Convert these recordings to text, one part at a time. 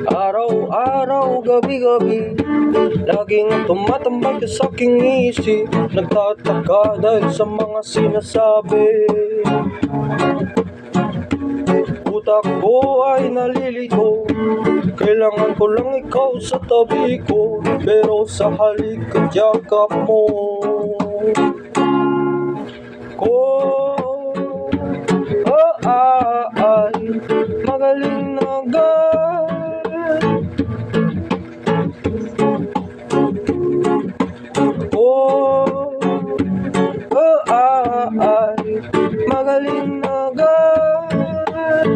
Araw-araw, gabi-gabi, laging tumatambay ka sa aking isip. Nagtataka dahil sa mga sinasabi. Utak ko ay nalilito, kailangan ko lang ikaw sa tabi ko. Pero sa halik at yakap mo ay magaling na agad. Ay magaling na agad.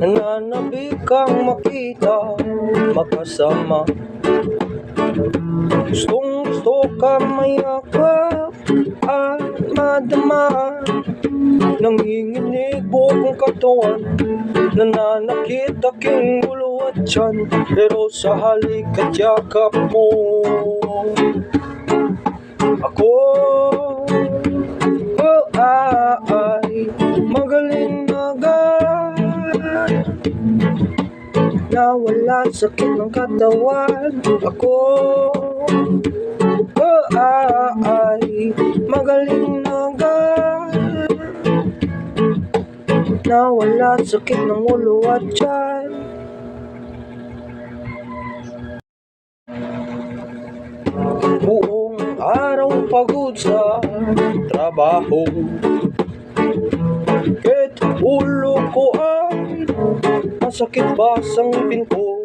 Nananabik kang makita magkasama. Gustong-gusto kang mayakap at madama. Nanginginig buong katawan, nananakit aking ulo at tiyan. Pero sa halik at yakap mo ako ay magaling na agad. Nawala sakit ng katawan, ako ay magaling na agad. Nawala sakit ng ulo at tiyan. Buong araw pagod sa trabaho, kahit ulo ko ay masakit ba sa ngipin ko.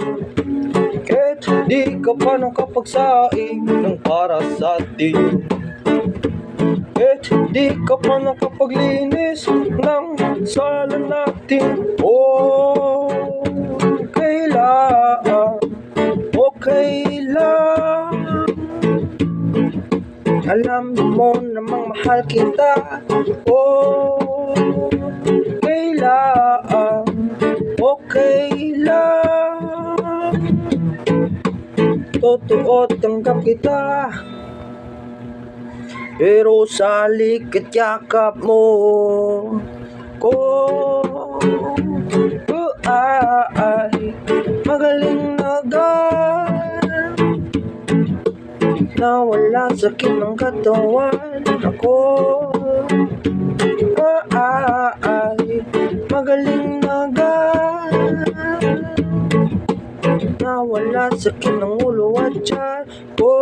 Kahit di ka pa nakapagsaing ng para sa atin, kahit di ka pa nakapaglinis ng sala natin. Okay lang. Alam mo namang mahal kita. Okay lang. Totoo, tanggap kita. Pero sa halik at yakap mo ay magaling na agad. Nawala sakit ng katawan, ako ay magaling na agad. Nawala sakit ng ulo at tiyan ko.